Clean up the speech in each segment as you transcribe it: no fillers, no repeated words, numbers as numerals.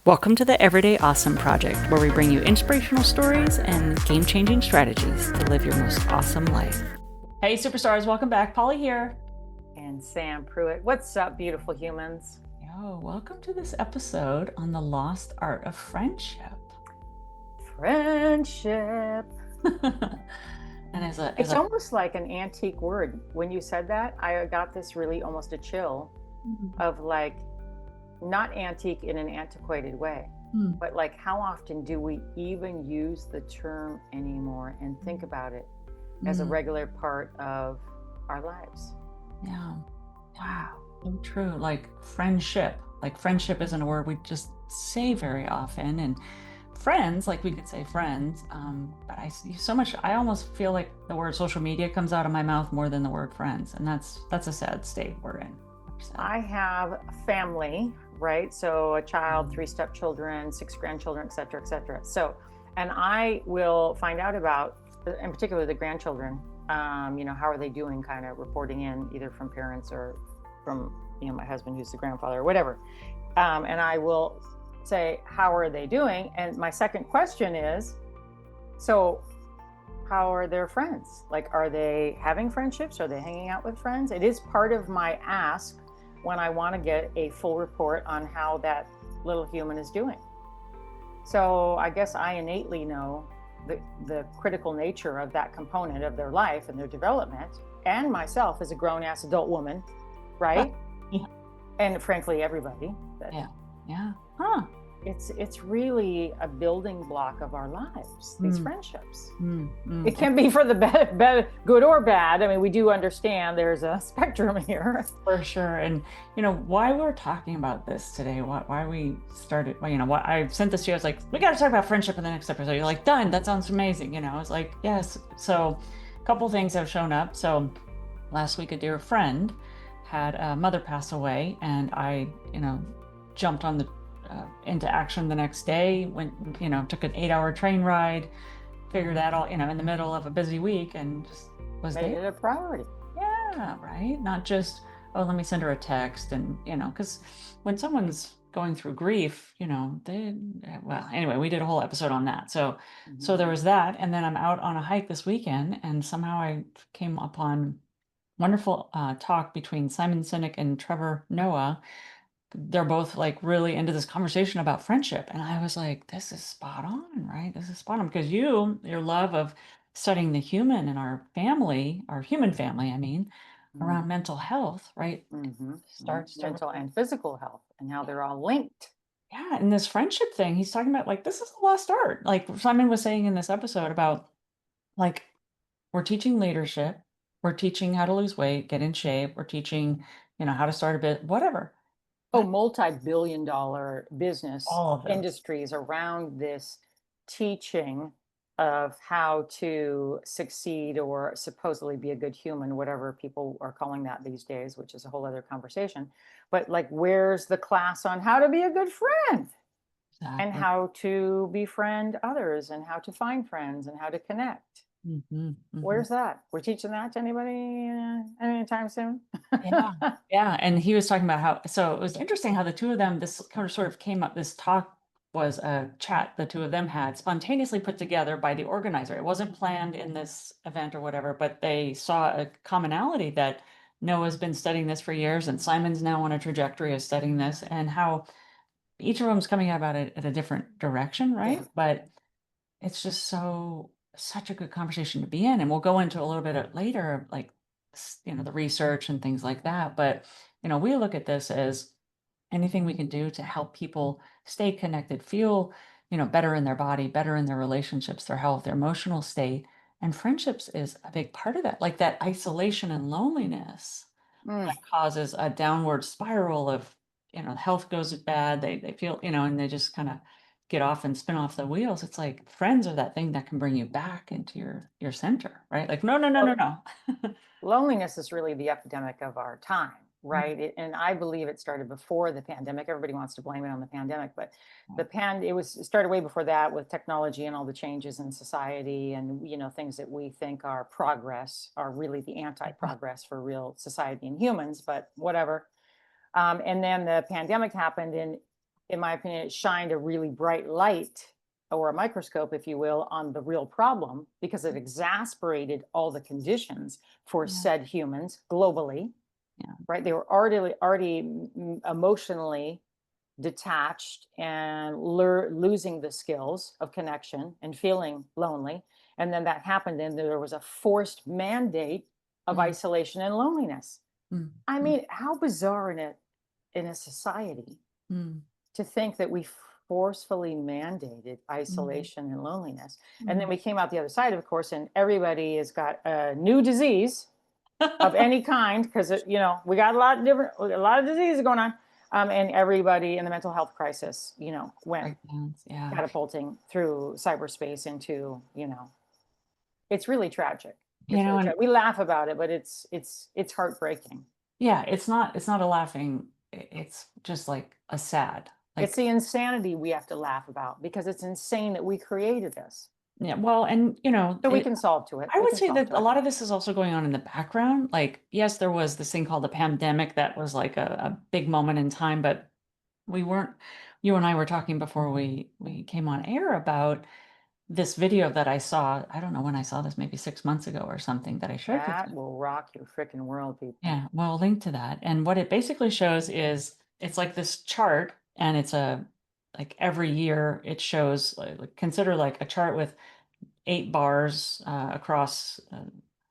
Welcome to the Everyday Awesome Project, where we bring you inspirational stories and game-changing strategies to live your most awesome life. Hey, superstars, welcome back. Polly here. And Sam Pruitt. What's up, beautiful humans? Yo, welcome to this episode on the lost art of friendship. Friendship. And it's almost like an antique word. When you said that, I got this really almost a chill of like, not antique in an antiquated way, but like how often do we even use the term anymore and think about it as a regular part of our lives? Yeah. Wow. So true. Like friendship isn't a word we just say very often. And friends, like we could say friends, but I see so much. I almost feel like the word social media comes out of my mouth more than the word friends, and that's a sad state we're in. I have family, right? So a child, 3 stepchildren, 6 grandchildren, et cetera, et cetera. So, and I will find out about, in particular, the grandchildren. How are they doing? Kind of reporting in either from parents or from my husband, who's the grandfather, or whatever. And I will say, how are they doing? And my second question is, so how are their friends? Like, are they having friendships? Are they hanging out with friends? It is part of my ask when I want to get a full report on how that little human is doing. So I guess I innately know the critical nature of that component of their life and their development, and myself as a grown-ass adult woman, right? Yeah. And frankly, everybody. Yeah. Huh. It's really a building block of our lives, these friendships. It can be for the bad, good or bad. I mean, we do understand there's a spectrum here. For sure. And, why we're talking about this today, why we started, what I sent this to you, I was like, we got to talk about friendship in the next episode. You're like, done. That sounds amazing. I was like, yes. So a couple things have shown up. So last week, a dear friend had a mother pass away, and I, jumped on the into action the next day. Went, took an 8-hour train ride, figured that all, in the middle of a busy week, and just was made it a priority. Yeah, right. Not just, oh, let me send her a text, and because when someone's going through grief, anyway, we did a whole episode on that. So there was that, and then I'm out on a hike this weekend, and somehow I came upon wonderful talk between Simon Sinek and Trevor Noah. They're both like really into this conversation about friendship. And I was like, this is spot on, right? This is spot on, because your love of studying the human in our family, our human family, I mean, around mental health, right? Starts mental and physical health and how they're all linked. Yeah. And this friendship thing, he's talking about like, this is a lost art. Like Simon was saying in this episode about like, we're teaching leadership, we're teaching how to lose weight, get in shape, we're teaching, how to start a bit, whatever. Multi-billion-dollar business industries around this teaching of how to succeed or supposedly be a good human, whatever people are calling that these days, which is a whole other conversation. But like, where's the class on how to be a good friend? Exactly. And how to befriend others and how to find friends and how to connect? Where's that? We're teaching that to anybody anytime soon? Yeah. And he was talking about how, so it was interesting how the two of them, this kind of sort of came up, this talk was a chat the two of them had spontaneously put together by the organizer. It wasn't planned in this event or whatever, but they saw a commonality that Noah's been studying this for years, and Simon's now on a trajectory of studying this, and how each of them's coming about it at a different direction, right? Yeah. But it's just such a good conversation to be in. And we'll go into a little bit later, like, the research and things like that. But, we look at this as anything we can do to help people stay connected, feel, better in their body, better in their relationships, their health, their emotional state. And friendships is a big part of that, like that isolation and loneliness that causes a downward spiral of, health goes bad. They feel, and they just kind of get off and spin off the wheels. It's like friends are that thing that can bring you back into your center, right? Like, no. Loneliness is really the epidemic of our time, right? And I believe it started before the pandemic. Everybody wants to blame it on the pandemic, but it started way before that with technology and all the changes in society, and things that we think are progress are really the anti-progress for real society and humans, but whatever. And then the pandemic happened, and in my opinion, it shined a really bright light or a microscope, if you will, on the real problem because it exasperated all the conditions for Yeah, said humans globally, yeah, right? They were already emotionally detached and losing the skills of connection and feeling lonely. And then that happened, and there was a forced mandate of mm, isolation and loneliness. mm, I mm, mean, how bizarre in a society mm, to think that we forcefully mandated mm, isolation and loneliness. And then mm. we came out the other side, of course, and everybody has got a new disease of any kind because we got a lot of diseases going on, and everybody in the mental health crisis, went Breakdowns, yeah. catapulting through cyberspace into, it's really tragic. You know, and We laugh about it, but it's heartbreaking. yeah, it's not a laughing, it's just like a sad, It's like, the insanity we have to laugh about because it's insane that we created this. yeah, well, and So we can solve to it. I We would can say solve that to a it. lot of this is also going on in the background. Like, yes, there was this thing called the pandemic that was like a big moment in time, but we weren't, you and I were talking before we came on air about this video that I saw. I don't know when I saw this, maybe 6 months ago or something that I shared with That you. will rock your freaking world, people. Yeah, well, I'll link to that. And what it basically shows is it's like this chart, and it's like every year it shows, consider like a chart with 8 bars across.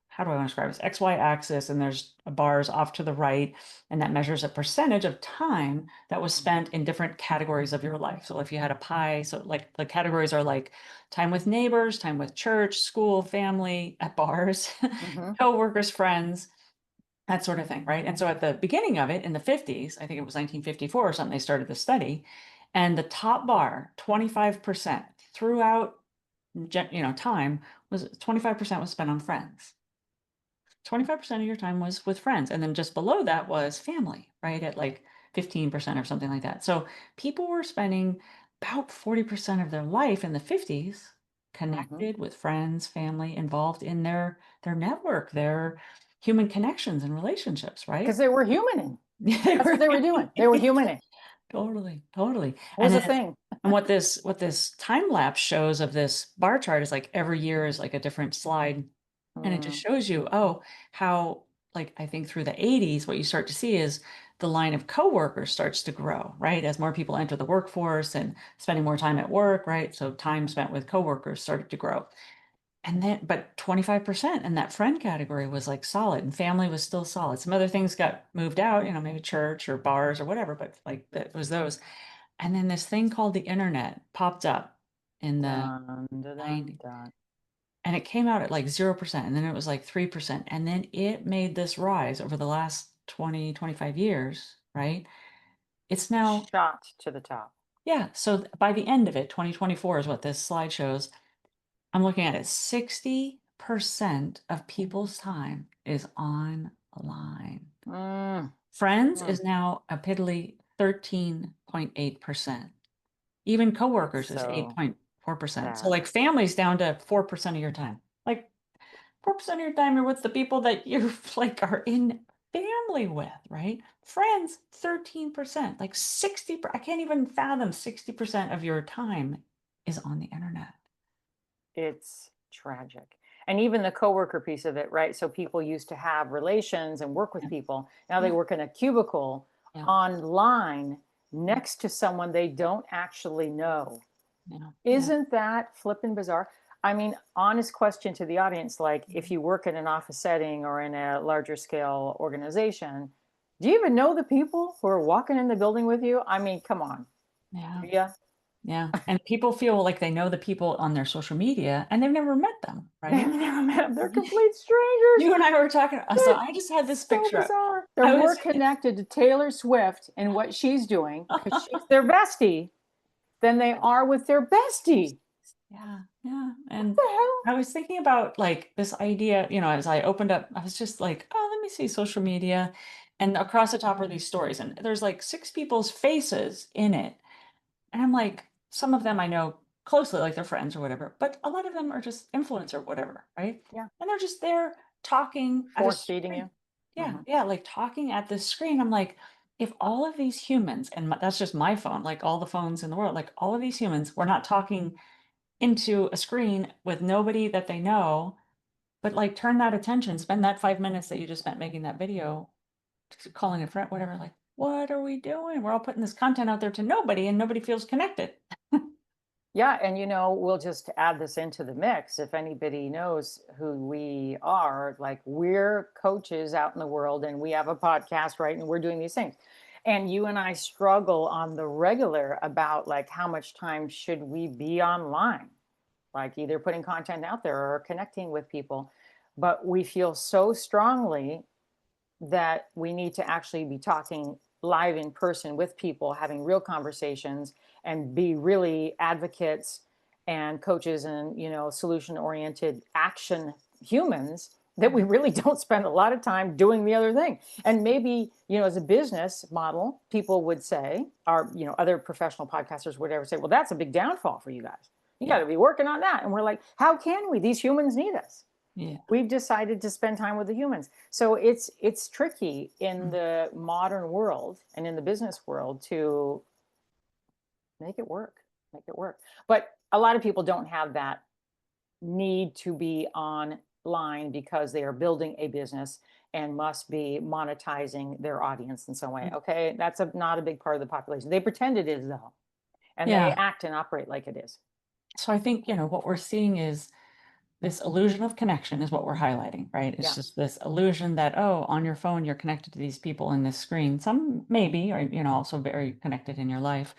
How do I want to describe this? XY axis, and there's bars off to the right, and that measures a percentage of time that was spent in different categories of your life. So if you had a pie, so like the categories are like time with neighbors, time with church, school, family, at bars, Hmm. co-workers, friends, that sort of thing, right? And so at the beginning of it in the 50s, I think it was 1954 or something, they started the study, and the top bar, 25% throughout time, was 25% was spent on friends. 25% of your time was with friends. And then just below that was family, right? At like 15% or something like that. So people were spending about 40% of their life in the 50s Hmm. connected with friends, family, involved in their network, their human connections and relationships, Because right? they were humaning. They That's what were they were doing. They were humaning. totally, totally. It And was a then thing. and what this time lapse shows of this bar chart is like every year is like a different slide, and it just Mm, shows you, oh, how, like, I think through the 80s, what you start to see is the line of coworkers starts to grow, right? As more people enter the workforce and spending more time at work, right? So time spent with coworkers started to grow. And then, but 25% in that friend category was like solid, and family was still solid. Some other things got moved out, maybe church or bars or whatever, but like that was those. And then this thing called the internet popped up in the dun, dun, dun, 90s, dun. and it came out at like 0%, and then it was like 3%, and then it made this rise over the last 20, 25 years, right? It's now, Shot to the top. yeah, so by the end of it, 2024 is what this slide shows. I'm looking at it, 60% of people's time is online. Mm, Friends mm. is now a piddly 13.8%. Even coworkers is So 8.4%. So sad. like family's down to 4% of your time. Like 4% of your time you're with the people that you like are in family with, right? Friends, 13%. Like 60, I can't even fathom 60% of your time is on the internet. It's tragic. And even the coworker piece of it, right? So people used to have relations and work with Yeah. people. Now they Yeah. work in a cubicle Yeah. online Yeah. next to someone they don't actually know. Yeah. Yeah. Isn't that flippin' bizarre? I mean, honest question to the audience, like if Mhm. you work in an office setting or in a larger scale organization, do you even know the people who are walking in the building with you? I mean, come on. Yeah. Do you? Yeah. And people feel like they know the people on their social media and they've never met them, They've right? never met them. They're complete strangers. You and I were talking, so It's I just had this so picture up. bizarre. They're I more was connected to Taylor Swift and what she's doing because she's their bestie than they are with their bestie. yeah, yeah. What And the hell? I was thinking about like this idea, as I opened up, I was just like, oh, let me see social media. And across the top are these stories, and there's like 6 people's faces in it. And I'm like, some of them I know closely, like they're friends or whatever, but a lot of them are just influencer, whatever, right? Yeah. And they're just there talking at a Force feeding screen. you. Yeah, Hmm. yeah, like talking at this screen. I'm like, if all of these humans, and that's just my phone, like all the phones in the world, like all of these humans were not talking into a screen with nobody that they know, but like turn that attention, spend that 5 minutes that you just spent making that video, calling a friend, whatever, like, what are we doing? We're all putting this content out there to nobody and nobody feels connected. Yeah, and we'll just add this into the mix. If anybody knows who we are, like we're coaches out in the world and we have a podcast, right? And we're doing these things. And you and I struggle on the regular about like how much time should we be online? Like either putting content out there or connecting with people. But we feel so strongly that we need to actually be talking live in person with people, having real conversations, and be really advocates and coaches and solution oriented action humans, that we really don't spend a lot of time doing the other thing. And maybe as a business model, people would say, or other professional podcasters would ever say, well, that's a big downfall for you guys, you got Yeah. to be working on that. And we're like, how can we? These humans need us. Yeah. We've decided to spend time with the humans. So it's tricky in Mm. the modern world and in the business world to make it work, make it work. But a lot of people don't have that need to be online because they are building a business and must be monetizing their audience in some way. Okay, that's not a big part of the population. They pretend it is though, and they Yeah. act and operate like it is. So I think, what we're seeing is this illusion of connection is what we're highlighting, right? It's Yeah. just this illusion that, oh, on your phone, you're connected to these people in this screen. Some maybe are, also very connected in your life,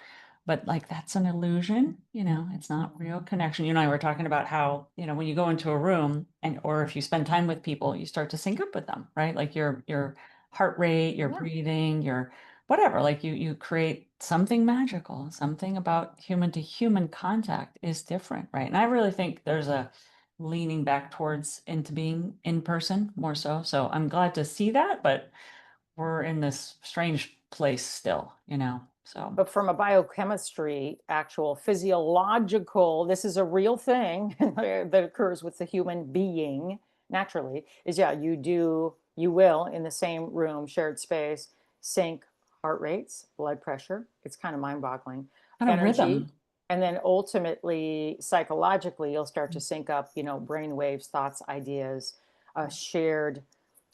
but like that's an illusion, it's not real connection. You and I were talking about how, when you go into a room or if you spend time with people, you start to sync up with them, right? Like your heart rate, your Yeah. breathing, your whatever, like you create something magical, something about human to human contact is different, right? And I really think there's a leaning back towards into being in person more so. So I'm glad to see that, but we're in this strange place still, So But from a biochemistry, actual physiological, this is a real thing that occurs with the human being naturally, is yeah, you will in the same room, shared space, sync heart rates, blood pressure. It's kind of mind boggling. kind of Energy. rhythm. And then ultimately, psychologically, you'll start to sync up, brain waves, thoughts, ideas, a shared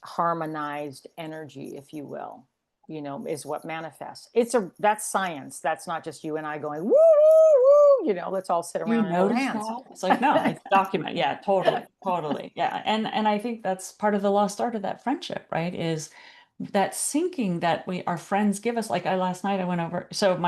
harmonized energy, if you will, is what manifests. That's science. That's not just you and I going, woo, woo, woo, let's all sit You around and hold notice hands. that? It's like, no, it's document. Yeah, totally, totally. Yeah. And I think that's part of the lost art of that friendship, right? Is that syncing that our friends give us. Like last night I went over, so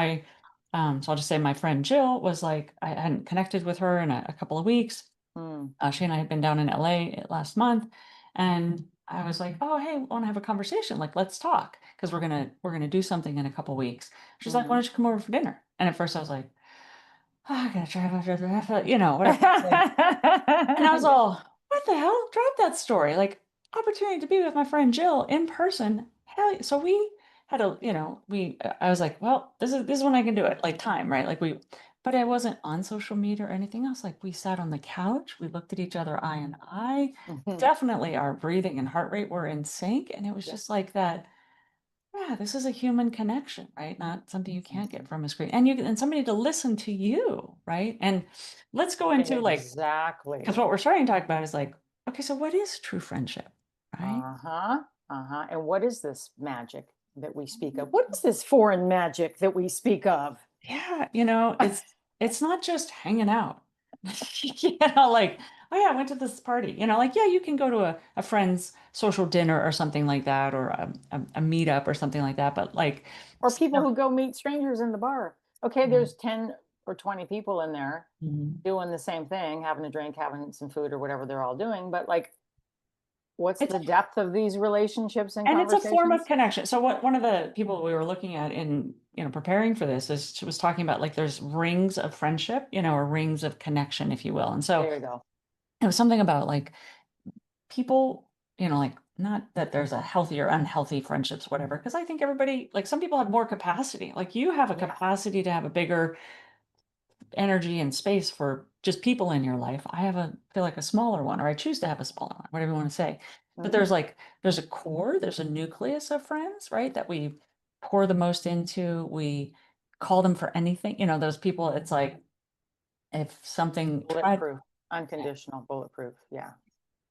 I'll just say my friend Jill was like, I hadn't connected with her in a couple of weeks. Mm, She and I had been down in LA last month, and I was like, "Oh, hey, want to have a conversation? Like, let's talk because we're gonna do something in a couple weeks." She's like, "Why mm. don't you come over for dinner?" And at first I was like, "Oh, I gotta drive, whatever." And I was Yeah. all, "What the hell? Drop that story! Like, opportunity to be with my friend Jill in person. Hell, so we had a, I was like, well, this is when I can do it, like time, right? Like but I wasn't on social media or anything else. Like we sat on the couch, we looked at each other eye in eye. Mhm. Definitely our breathing and heart rate were in sync, and it was Yeah. just like that. Yeah, this is a human connection, right? Not something you can't get Mhm. from a screen, and somebody to listen to you, right? And let's go into like because Exactly. what we're starting to talk about is like, okay, so what is true friendship, right? Uh-huh. Uh-huh. And what is this magic that we speak of? What is this foreign magic that we speak of? Yeah, it's not just hanging out. Like, oh yeah, I went to this party. Like, yeah, you can go to a friend's social dinner or something like that, or a meetup or something like that. But like, Or people stuff. who go meet strangers in the bar. Okay, Yeah. there's 10 or 20 people in there Mhm. doing the same thing, having a drink, having some food or whatever they're all doing. But like, what's It's the depth of these relationships and And it's a form of conversations? connection. So one of the people we were looking at in, preparing for this is she was talking about like there's rings of friendship, or rings of connection, if you will. And so There you go. it was something about like people, like not that there's a healthy or unhealthy friendships, whatever, because I think everybody, like some people have more capacity. Like you have a Yeah. capacity to have a bigger energy and space for just people in your life. I have feel like a smaller one, or I choose to have a smaller one, whatever you want to say. But Hmm. there's a core, there's a nucleus of friends, right? That we pour the most into, we call them for anything, those people, it's like if something tried. Bulletproof, unconditional, bulletproof. Yeah.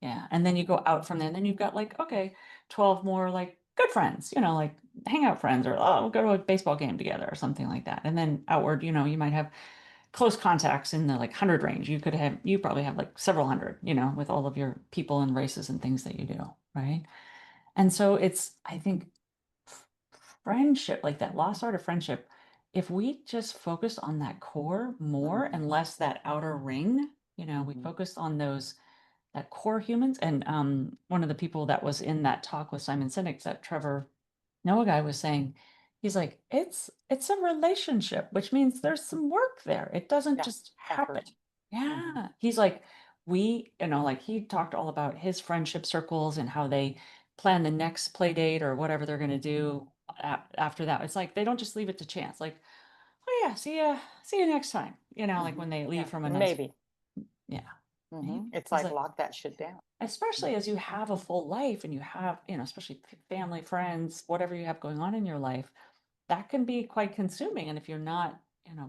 Yeah, and then you go out from there, and then you've got, like, okay, 12 more, like, good friends, like, hangout friends, or, "Oh, we'll go to a baseball game together," or something like that, and then outward, you might have close contacts in the, like, 100 range. You probably have, like, several hundred, with all of your people and races and things that you do, right? And so it's, I think, f friendship, like, that lost art of friendship, if we just focus on that core more and less that outer ring, we Mhm. focus on those that core humans. And one of the people that was in that talk with Simon Sinek, that Trevor Noah guy, was saying, he's like, it's a relationship, which means there's some work there. It doesn't Yeah. just happen. Effort. Mhm. Yeah. He's like, like he talked all about his friendship circles and how they plan the next play date or whatever they're going to do after that. It's like they don't just leave it to chance. Like, oh yeah, see you next time. Like Mhm. when they leave Yeah. from a nice, Maybe. yeah. It's He's like like, lock that shit down. especially as you have a full life and you have, especially family, friends, whatever you have going on in your life, that can be quite consuming. And if you're not,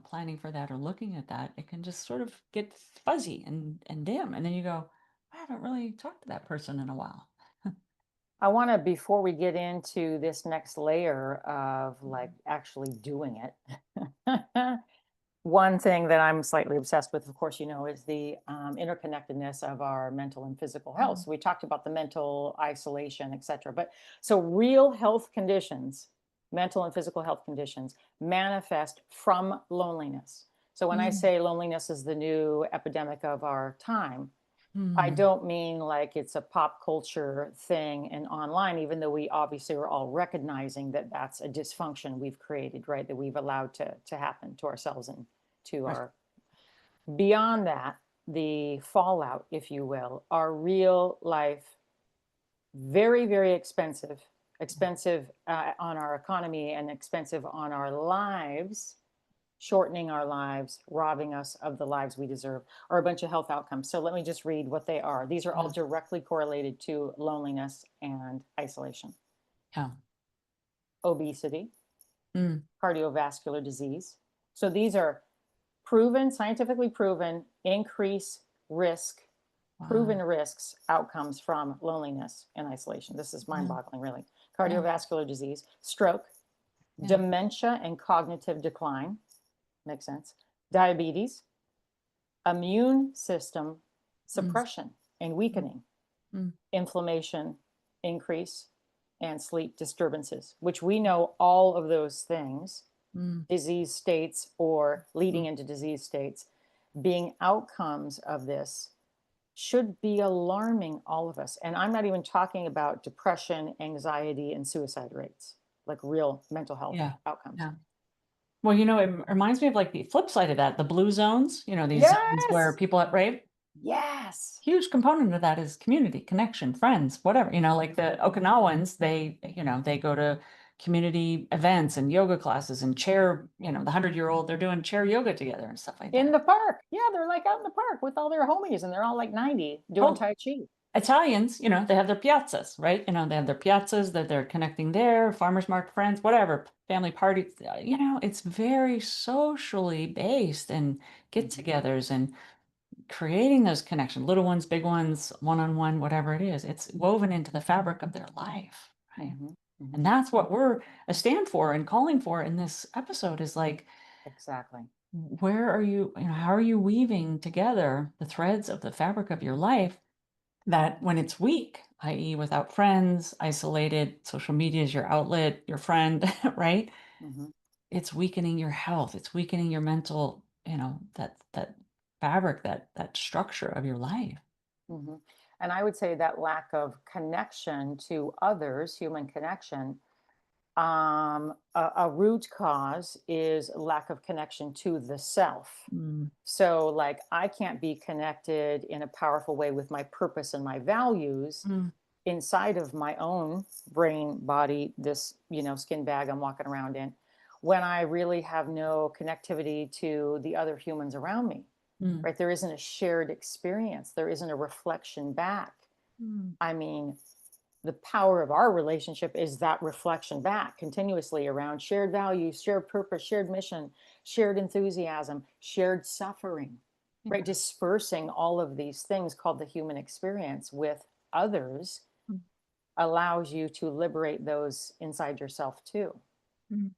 planning for that or looking at that, it can just sort of get fuzzy and dim. And then you go, I haven't really talked to that person in a while. I want to, before we get into this next layer of like actually doing it, one thing that I'm slightly obsessed with, of course, is the interconnectedness of our mental and physical health. Mm, So we talked about the mental isolation, et cetera. But so real health conditions, mental and physical health conditions, manifest from loneliness. So when I mm, say loneliness is the new epidemic of our time, I mm. don't mean like it's a pop culture thing and online, even though we obviously are all recognizing that that's a dysfunction we've created, right? That we've allowed to happen to ourselves and to Right. our, beyond that, the fallout, if you will, are real life, very, very expensive on our economy and expensive on our lives, shortening our lives, robbing us of the lives we deserve, are a bunch of health outcomes. So let me just read what they are. These are all Yeah. directly correlated to loneliness and isolation: Yeah. obesity, Mm. cardiovascular disease. So these are proven, scientifically proven, increase risk, proven Wow. risks, outcomes from loneliness and isolation. This is mind Yeah. boggling, really. Yeah. Cardiovascular disease, stroke, Yeah. dementia and cognitive decline. Makes sense. Diabetes, immune system Mm, suppression and mm, weakening, mm, inflammation increase, and sleep disturbances, which we know all of those things, mm, disease states or leading mm. into disease states, being outcomes of this, should be alarming all of us. And I'm not even talking about depression, anxiety, and suicide rates, like real mental health Yeah. outcomes. Yeah. Well, it reminds me of like the flip side of that, the blue zones, these zones where Yes. people at rave, Yes. huge component of that is community, connection, friends, whatever, like the Okinawans, they go to community events and yoga classes and chair, the 100-year-old, they're doing chair yoga together and stuff like In that. the park. Yeah, they're like out in the park with all their homies and they're all like 90 doing Oh, Tai Chi. Italians, they have their piazzas, right? They have their piazzas that they're connecting there, farmers market friends, whatever, family parties. It's very socially based and Mhm, get-togethers and creating those connections, little ones, big ones, one-on-one, whatever it is. It's woven into the fabric of their life, right? mhm, And mhm. that's what we're a stand for and calling for in this episode is like, Exactly. where are you, how are you weaving together the threads of the fabric of your life that when it's weak, i.e., without friends, isolated, social media is your outlet, your friend, right? Mhm, It's weakening your health. It's weakening your mental, that fabric, that structure of your life. mhm. And I would say that lack of connection to others, human connection, a root cause is lack of connection to the self. Mm, So, like, I can't be connected in a powerful way with my purpose and my values mm, inside of my own brain, body, this, skin bag I'm walking around in, when I really have no connectivity to the other humans around me, mm, right? There isn't a shared experience, there isn't a reflection back. mm, I mean, the power of our relationship is that reflection back continuously around shared values, shared purpose, shared mission, shared enthusiasm, shared suffering, Yeah. right? Dispersing all of these things called the human experience with others Mm, allows you to liberate those inside yourself too. mm.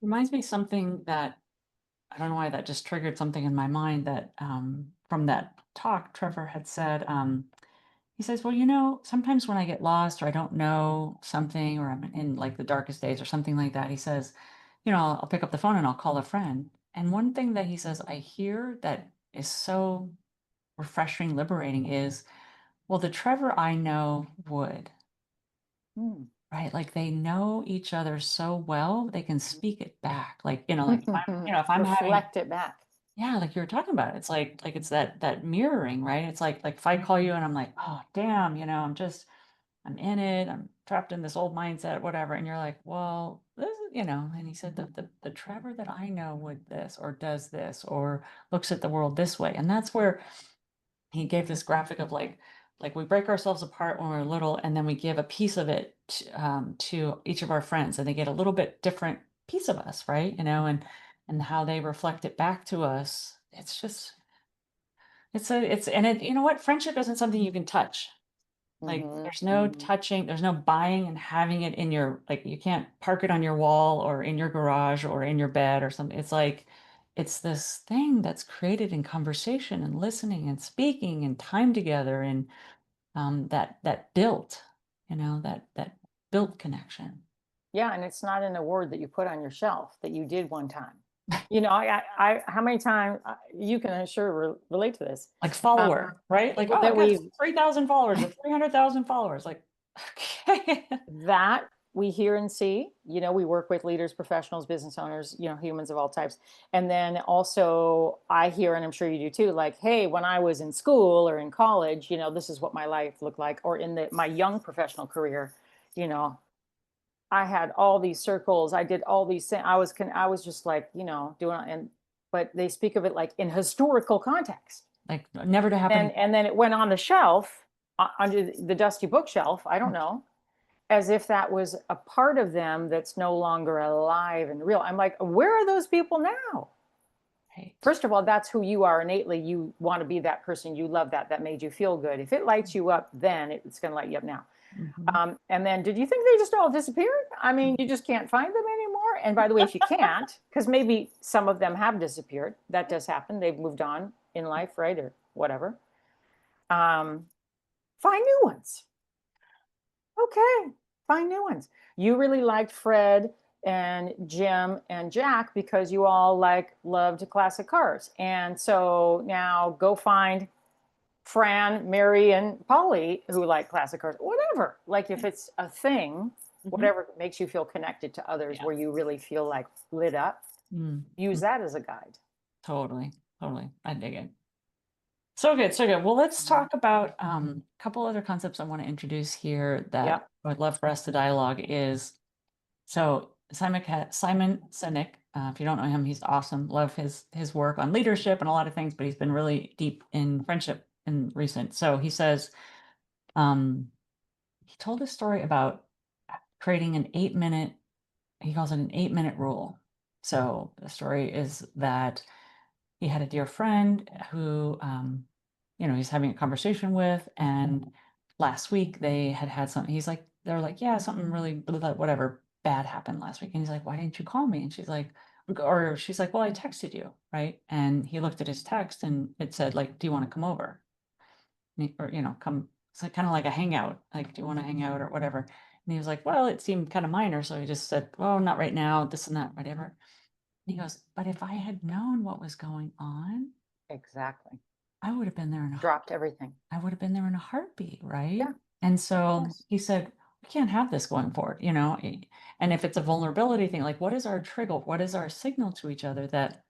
Reminds me something that I don't know why that just triggered something in my mind that from that talk Trevor had said. He says, "Well, sometimes when I get lost or I don't know something or I'm in like the darkest days or something like that," he says, I'll pick up the phone and I'll call a friend. And one thing that he says I hear that is so refreshing, liberating is, well, the Trevor I know would, Hmm. right? Like they know each other so well, they can speak it back. Like, like if I'm having, Reflect it back. yeah, like you were talking about, it's like it's that mirroring, right? It's like if I call you and I'm like, oh damn, I'm in it, I'm trapped in this old mindset, whatever. And you're like, well, this is, and he said the Trevor that I know would this or does this or looks at the world this way. And that's where he gave this graphic of like we break ourselves apart when we're little and then we give a piece of it to each of our friends and they get a little bit different piece of us, right? And how they reflect it back to us. It's just it's and it, what, friendship isn't something you can touch. Like, Hmm. there's no Hmm. touching, there's no buying and having it in your, like, you can't park it on your wall or in your garage or in your bed or something. It's like, it's this thing that's created in conversation and listening and speaking and time together and that built, that built connection. Yeah, and it's not an award that you put on your shelf that you did one time. How many times you can sure relate to this? Like follower, right? Like, oh, I That got we 3,000 followers or 300,000 followers. Like, okay. that we hear and see. We work with leaders, professionals, business owners, humans of all types. And then also I hear, and I'm sure you do too, like, hey, when I was in school or in college, this is what my life looked like, or in my young professional career, you know, I had all these circles. I did all these things. I was just like, doing, but they speak of it like in historical context. Like, never to happen And then it went on the shelf, under the dusty bookshelf. I don't again. know, as if that was a part of them that's no longer alive and real. I'm like, where are those people now? Right. First of all, that's who you are innately. You want to be that person. You love that made you feel good. If it lights you up, then it's going to light you up now. Mhm. And then, did you think they just all disappeared? I mean, you just can't find them anymore. And by the way, if you can't, because maybe some of them have disappeared, that does happen. They've moved on in life, right, or whatever. Um, Find new ones. Okay, find new ones. You really liked Fred and Jim and Jack because you all loved classic cars, and so now go find Fran, Mary, and Polly who like classic cars, whatever. Like if it's a thing, Mhm. whatever makes you feel connected to others, Yeah. where you really feel like lit up, Mm. use Mm. that as a guide. Totally, totally. I dig it. So good, so good. Well, let's talk about a couple other concepts I want to introduce here that Yep. I would love for us to dialogue is so Simon Sinek. If you don't know him, he's awesome. Love his work on leadership and a lot of things, but he's been really deep in friendship in recent. So he says he told a story about creating an 8 minute. He calls it an 8 minute rule. So the story is that he had a dear friend who, he's having a conversation with, and last week they had something. They're like, yeah, something really, whatever, bad happened last week. And he's like, why didn't you call me? And she's like, well, I texted you, right? And he looked at his text and it said, like, do you want to come over? Or, come, it's like kind of like a hangout, like, do you want to hang out or whatever? And he was like, well, it seemed kind of minor. So he just said, well, not right now, this and that, whatever. And he goes, but if I had known what was going on, Exactly. I would have been there Dropped everything. I would have been there in a heartbeat, right? Yeah. And so Yes. he said, we can't have this going forward, and if it's a vulnerability thing, like what is our trigger? What is our signal to each other that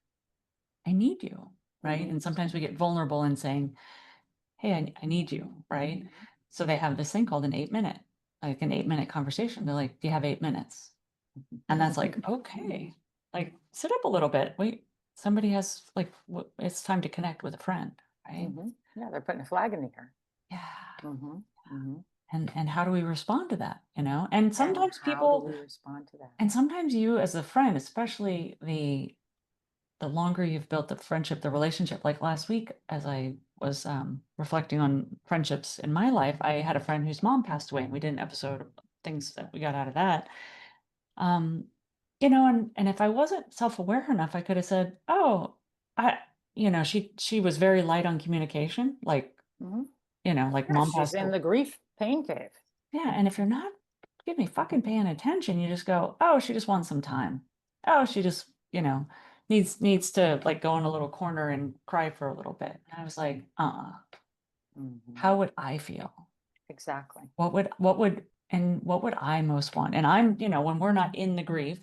I need you, right? Mm-hmm. And sometimes we get vulnerable in saying, hey, I need you, right? So they have this thing called an 8 minute, like an 8 minute conversation. They're like, do you have 8 minutes? And that's like, okay, like sit up a little bit. Wait, somebody has like, it's time to connect with a friend, right? Mm-hmm. Yeah, they're putting a flag in the air. Yeah. Mm-hmm. Mm-hmm. And how do we respond to that, you know? And And sometimes how do people, we respond to that? and sometimes you as a friend, especially the longer you've built the friendship, the relationship. Like last week, as I was reflecting on friendships in my life, I had a friend whose mom passed away, and we did an episode of things that we got out of that. Um, you know, and if I wasn't self-aware enough, I could have said, "Oh, I," she was very light on communication, like, Hmm. like Yeah, mom she's passed in away. the grief pain cave. Yeah, and if you're not, give me fucking paying attention, you just go, "Oh, she just wants some time. Oh, she just, needs to like go in a little corner and cry for a little bit." And I was like, Hmm. how would I feel? Exactly. What would I most want? And when we're not in the grief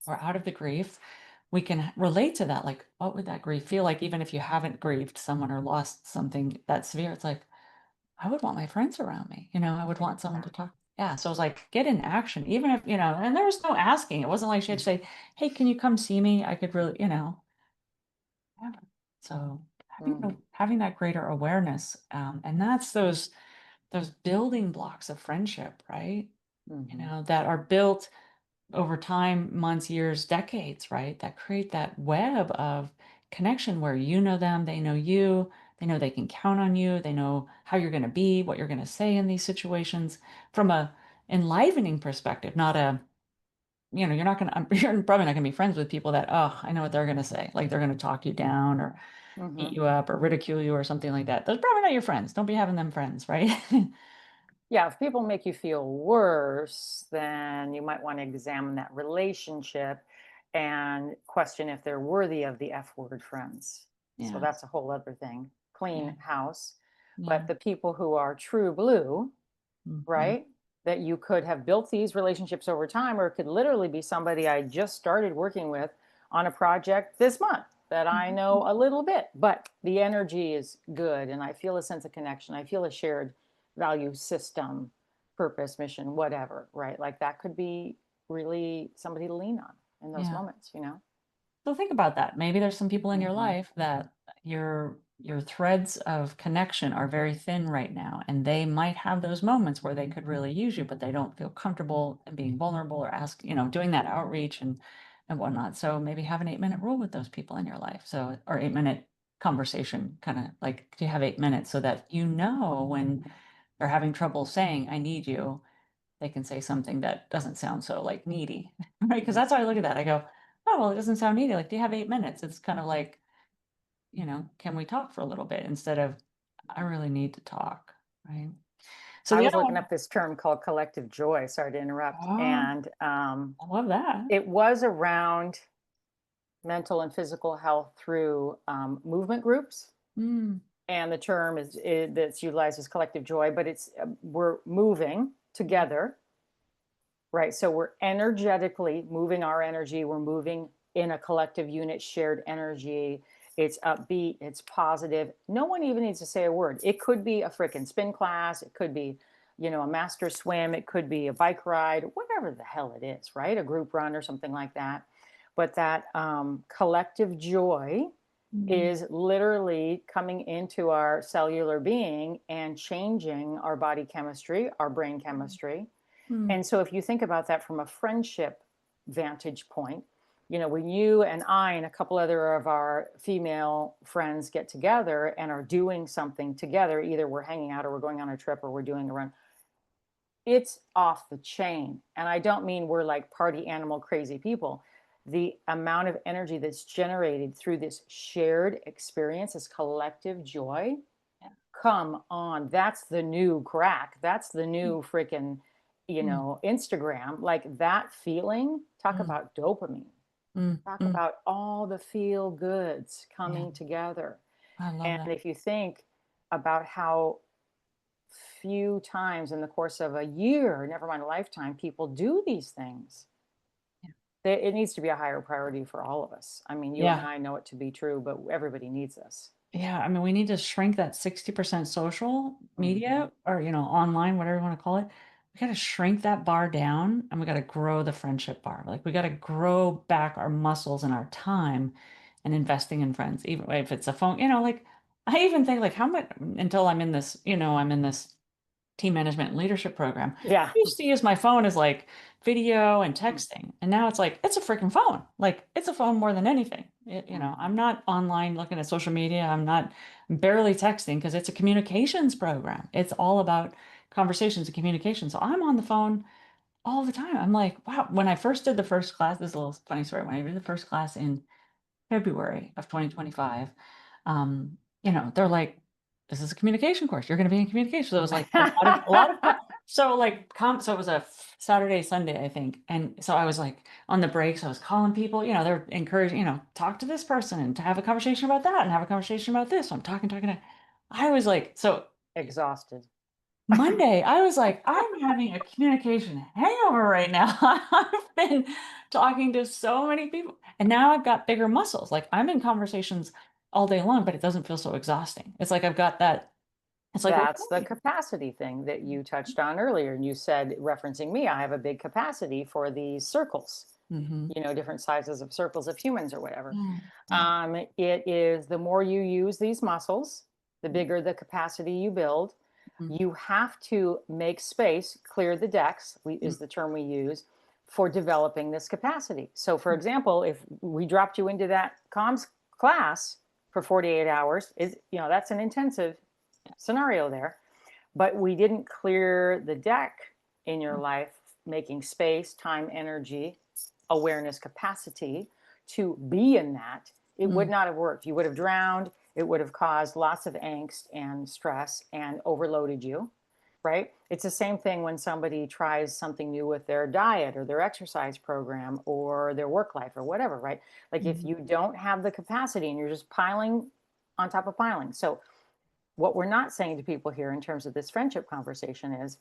or out of the grief, we can relate to that. Like, what would that grief feel like, even if you haven't grieved someone or lost something that severe? It's like, I would want my friends around me. I would want someone to Exactly. talk. Yeah. So it was like, get in action, even if, and there was no asking. It wasn't like she had to say, "Hey, can you come see me?" I could really, yeah. So Hmm. having that greater awareness, and that's those building blocks of friendship, right? Hmm. That are built over time, months, years, decades, right? That create that web of connection where you know them, they know you, they know they can count on you, they know how you're going to be, what you're going to say in these situations from a enlivening perspective, not a, you're not going to, you're probably not going to be friends with people that, oh, I know what they're going to say. Like they're going to talk you down or beat Hmm. you up or ridicule you or something like that. Those are probably not your friends. Don't be having them friends, right? Yeah, if people make you feel worse, then you might want to examine that relationship and question if they're worthy of the F word friends. So Yeah. that's a whole other thing. Yeah. Clean house. Yeah. But the people who are true blue, Mhm. right? That you could have built these relationships over time, or it could literally be somebody I just started working with on a project this month that I Mhm. know a little bit, but the energy is good and I feel a sense of connection. I feel a shared value system, purpose, mission, whatever, right? Like that could be really somebody to lean on in those Yeah. moments, you know? So think about that. Maybe there's some people in your Mm-hmm. life that your threads of connection are very thin right now, and they might have those moments where they could really use you, but they don't feel comfortable in being vulnerable or doing that outreach and whatnot. So maybe have an 8-minute rule with those people in your life. So or 8-minute conversation, kind of like, do you have 8 minutes so that when they're having trouble saying I need you, they can say something that doesn't sound so like needy, right? Because that's how I look at that. I go, oh, well, it doesn't sound needy. Like, do you have 8 minutes? It's kind of like, can we talk for a little bit instead of, I really need to talk, right? So I the was other looking one, up this term called collective joy. Sorry to interrupt. oh, And I love that. it was around mental and physical health through movement groups. Mm, And the term that's utilized as collective joy, but it's we're moving yeah, together, right? So we're energetically moving our energy. We're moving in a collective unit, shared energy. It's upbeat. It's positive. No one even needs to say a word. It could be a freaking spin class. It could be, a master swim. It could be a bike ride, whatever the hell it is, right? A group run or something like that. But that collective joy mm, is literally coming into our cellular being and changing our body chemistry, our brain mm, chemistry. mm, And so if you think about that from a friendship vantage point, when you and I and a couple other of our female friends get together and are doing something together, either we're hanging out or we're going on a trip or we're doing a run, it's off the chain. And I don't mean we're like party animal crazy people. The amount of energy that's generated through this shared experience, this collective joy, yeah, come on. That's the new crack. That's the mm, new freaking, mm, Instagram. Like that feeling, talk mm, about dopamine. mm, Talk mm. about all the feel goods Yeah, coming together. I love And that. if you think about how few times in the course of a year, never mind a lifetime, people do these things. Yeah. It needs to be a higher priority for all of us. I mean, you and Yeah. I know it to be true, but everybody needs this. Yeah, I mean, we need to shrink that 60% social Mm-hmm. media or, online, whatever you want to call it. We got to shrink that bar down and we got to grow the friendship bar. Like we got to grow back our muscles and our time and investing in friends, even if it's a phone, like I even think like how much until I'm in this, I'm in this team management and leadership program. Yeah, I used to use my phone as like video and texting, and now it's like it's a freaking phone. Like it's a phone more than anything. I'm not online looking at social media. I'm not barely texting because it's a communications program. It's all about conversations and communication. So I'm on the phone all the time. I'm like, wow. When I first did the first class, this is a little funny story. When I did the first class in February of 2025, they're like, this is a communication course. You're going to be in communication. So it was like so like, so it was a Saturday, Sunday, I think. And so I was like on the breaks, I was calling people, they're encouraging, talk to this person and to have a conversation about that and have a conversation about this. So I'm talking. I was like, so exhausted. Monday, I was like, I'm having a communication hangover right now. I've been talking to so many people, and now I've got bigger muscles. Like I'm in conversations all day long, but it doesn't feel so exhausting. It's like I've got that. It's like, That's the okay. capacity thing that you touched on earlier. And you said, referencing me, I have a big capacity for these circles, Mm-hmm. different sizes of circles of humans or whatever. Yeah. Yeah. It is the more you use these muscles, the bigger the capacity you build. Mm-hmm. You have to make space, clear the decks, is the term we use for developing this capacity. So, for example, if we dropped you into that comms class for 48 hours, that's an intensive scenario there, but we didn't clear the deck in your life, making space, time, energy, awareness, capacity to be in that, it would not have worked. You would have drowned. It would have caused lots of angst and stress and overloaded you, right? It's the same thing when somebody tries something new with their diet or their exercise program or their work life or whatever, right? Like if Mm-hmm. you don't have the capacity and you're just piling on top of piling. So what we're not saying to people here in terms of this friendship conversation is,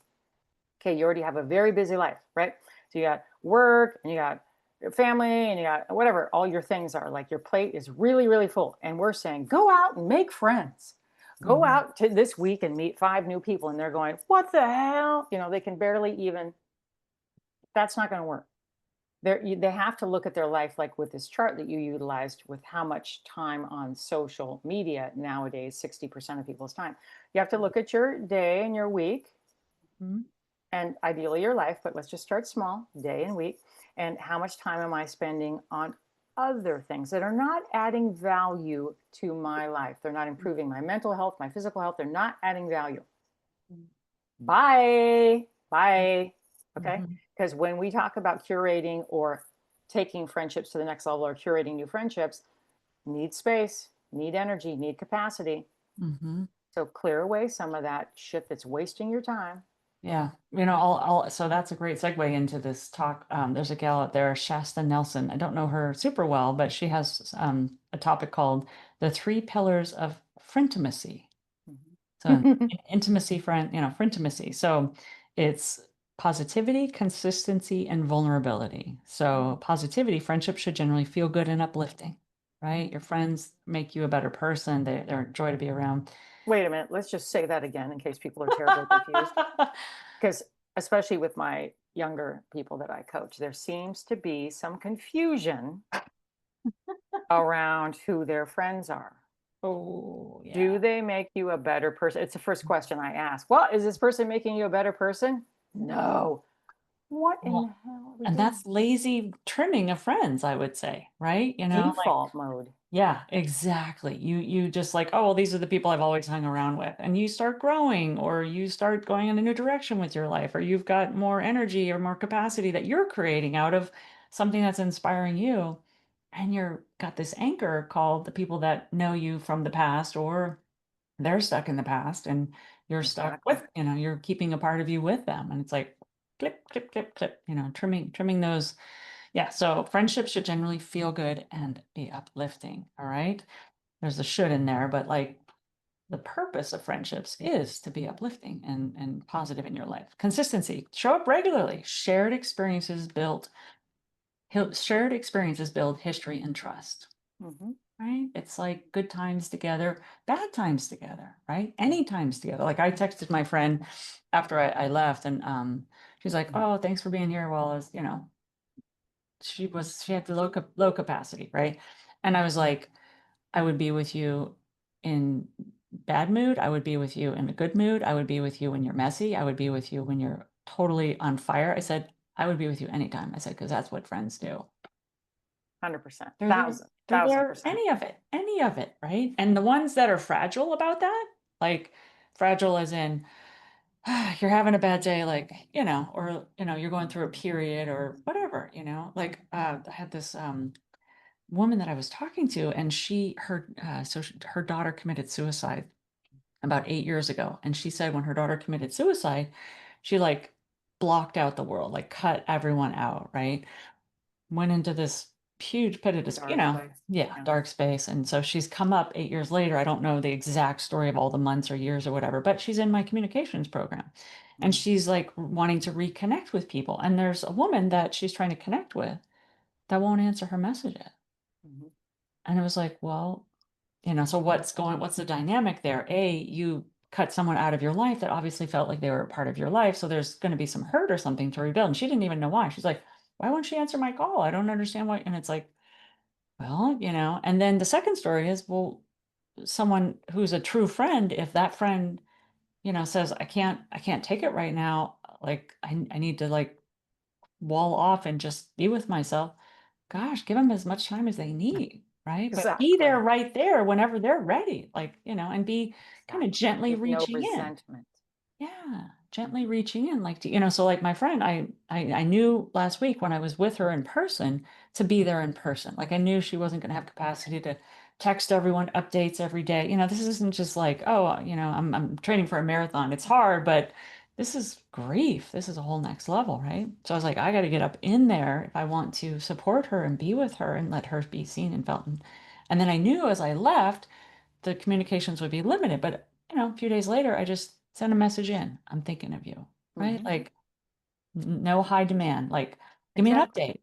okay, you already have a very busy life, right? So you got work and you got your family and you got whatever all your things are. Like your plate is really, really full. And we're saying, go out and make friends. Go Mm-hmm. out to this week and meet 5 new people. And they're going, what the hell? They can barely even, that's not going to work. They have to look at their life like with this chart that you utilized with how much time on social media nowadays, 60% of people's time. You have to look at your day and your week Mm-hmm. and ideally your life, but let's just start small, day and week. And how much time am I spending on other things that are not adding value to my life? They're not improving my mental health, my physical health. They're not adding value. Bye. Bye. Okay. Mm-hmm. Because when we talk about curating or taking friendships to the next level or curating new friendships, need space, need energy, need capacity. Mm-hmm. So clear away some of that shit that's wasting your time. Yeah, so that's a great segue into this talk. There's a gal out there, Shasta Nelson. I don't know her super well, but she has a topic called the three pillars of friendtimacy. So Mm-hmm. intimacy, friendtimacy. So it's positivity, consistency, and vulnerability. So positivity, friendship should generally feel good and uplifting, right? Your friends make you a better person. They're a joy to be around. Wait a minute. Let's just say that again in case people are terribly confused. Because especially with my younger people that I coach, there seems to be some confusion around who their friends are. Oh, Do yeah. they make you a better person? It's the first question I ask. Well, is this person making you a better person? No. What in the Well, hell are we and doing? that's lazy trimming of friends, I would say, right? Like, Default mode. yeah, exactly. You just like, oh, well, these are the people I've always hung around with. And you start growing or you start going in a new direction with your life, or you've got more energy or more capacity that you're creating out of something that's inspiring you. And you're got this anchor called the people that know you from the past, or they're stuck in the past and you're stuck Exactly. with, you're keeping a part of you with them. And it's like clip, clip, clip, clip, trimming those. Yeah. So friendships should generally feel good and be uplifting. All right. There's a should in there, but like the purpose of friendships is to be uplifting and positive in your life. Consistency, show up regularly. Shared experiences build history and trust. Mm-hmm. Right? It's like good times together, bad times together, right? Any times together. Like I texted my friend after I left and she's like, oh, thanks for being here. Well, as she had the low capacity, right? And I was like, I would be with you in bad mood. I would be with you in a good mood. I would be with you when you're messy. I would be with you when you're totally on fire. I said, I would be with you anytime. I said, because that's what friends do. 100%, They're there, thousand, they're thousand there, percent. any of it, right? And the ones that are fragile about that, like fragile as in you're having a bad day, like, or, you're going through a period or whatever, like, I had this, woman that I was talking to, and her daughter committed suicide about 8 years ago. And she said when her daughter committed suicide, she like blocked out the world, like cut everyone out, right? Went into this huge pit of Dark place. yeah, Yeah. dark space. And so she's come up 8 years later. I don't know the exact story of all the months or years or whatever, but she's in my communications program. And she's like wanting to reconnect with people. And there's a woman that she's trying to connect with that won't answer her messages. Mhm. And it was like, well, so what's the dynamic there? You cut someone out of your life that obviously felt like they were a part of your life. So there's going to be some hurt or something to rebuild. And she didn't even know why. She's like, why won't she answer my call? I don't understand why. And it's like, well, and then the second story is, well, someone who's a true friend, if that friend, says, I can't take it right now. Like I need to like wall off and just be with myself. Gosh, give them as much time as they need, right? But be there Exactly. right there whenever they're ready, like, and be kind of Exactly. gently With no reaching in. resentment. Yeah, gently reaching in, like, so like my friend, I knew last week when I was with her in person to be there in person. Like I knew she wasn't going to have capacity to text everyone updates every day. This isn't just like, oh, I'm training for a marathon. It's hard, but this is grief. This is a whole next level, right? So I was like, I got to get up in there if I want to support her and be with her and let her be seen and felt. And then I knew as I left, the communications would be limited. But, a few days later, I just sent a message in. I'm thinking of you, right? Mhm. Like no high demand, like give me an Exactly.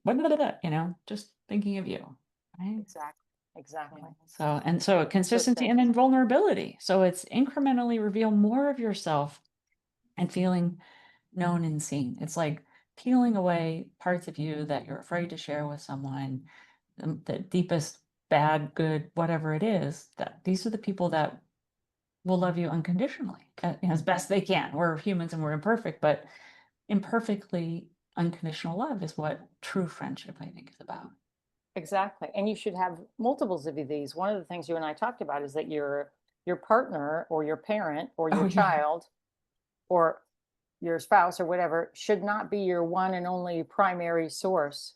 update, just thinking of you, right? Exactly. Exactly. So consistency and Consistency. then vulnerability. So it's incrementally reveal more of yourself and feeling known and seen. It's like peeling away parts of you that you're afraid to share with someone, the deepest bad, good, whatever it is, that these are the people that will love you unconditionally, as best they can. We're humans and we're imperfect, but imperfectly unconditional love is what true friendship, I think, is about. Exactly. And you should have multiples of these. One of the things you and I talked about is that your partner or your parent or Oh your yeah. child or your spouse or whatever should not be your one and only primary source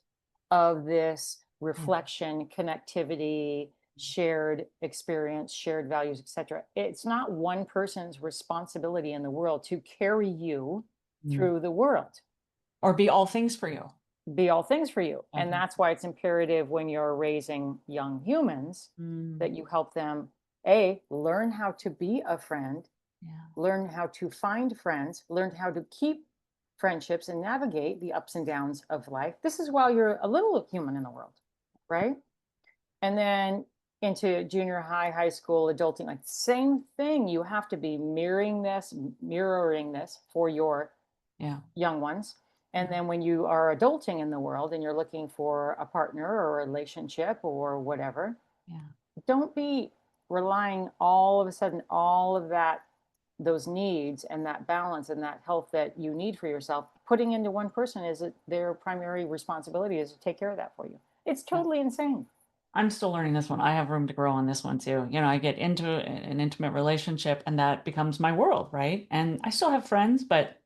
of this Yeah. reflection, connectivity, shared experience, shared values, etc. It's not one person's responsibility in the world to carry you Mm. through the world, Or be all things for you. be all things for you. And Mhm. that's why it's imperative when you're raising young humans Mm. that you help them a learn how to be a friend, Yeah. learn how to find friends, learn how to keep friendships and navigate the ups and downs of life. This is while you're a little human in the world, right? And then into junior high, high school, adulting, like same thing. You have to be mirroring this for your Yeah. young ones. And Yeah. then when you are adulting in the world and you're looking for a partner or a relationship or whatever, Yeah. don't be relying all of a sudden all of that those needs and that balance and that health that you need for yourself putting into one person is it their primary responsibility is to take care of that for you. It's Yeah. totally insane. I'm still learning this one. I have room to grow on this one too. I get into an intimate relationship and that becomes my world, right? And I still have friends, but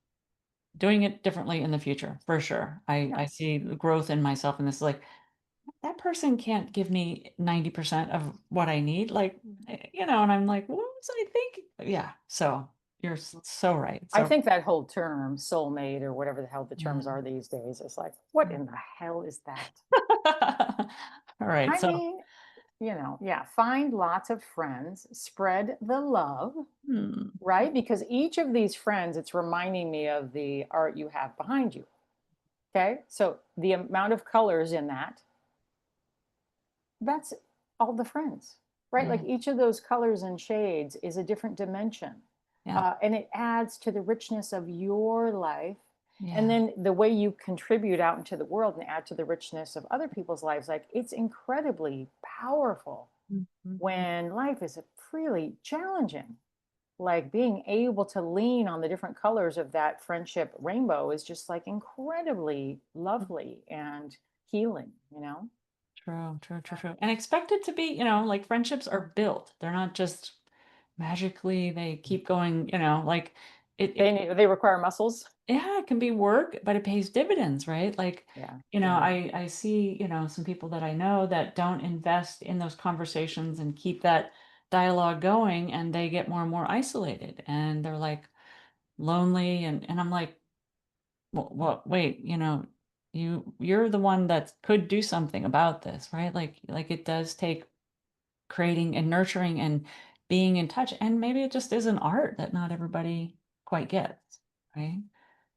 doing it differently in the future, for sure. I Yeah, see the growth in myself, and this is like, that person can't give me 90% of what I need. Like, and I'm like, what was I thinking? Yeah. So you're so right. I So think that whole term soulmate or whatever the hell the yeah. terms are these days is like what in the hell is that? All right. I So, mean, yeah, find lots of friends, spread the love, hmm, right? Because each of these friends, it's reminding me of the art you have behind you. Okay. So the amount of colors in that's all the friends, right? yeah, Like each of those colors and shades is a different dimension. yeah, And it adds to the richness of your life. And yeah. then the way you contribute out into the world and add to the richness of other people's lives, like it's incredibly powerful Mhm. when life is really challenging. like being able to lean on the different colors of that friendship rainbow is just like incredibly lovely and healing, you know? True, true, true, true. And expect it to be, you know, like friendships are built. They're not just magically they keep going, you know, like it They require muscles. yeah, it can be work, but it pays dividends, right? Like, Yeah, you know, yeah. I see, you know, some people that I know that don't invest in those conversations and keep that dialogue going, and they get more and more isolated, and they're like lonely, and I'm like, well, wait, you know, you're the one that could do something about this, right? Like it does take creating and nurturing and being in touch, and maybe it just is an art that not everybody quite gets, right?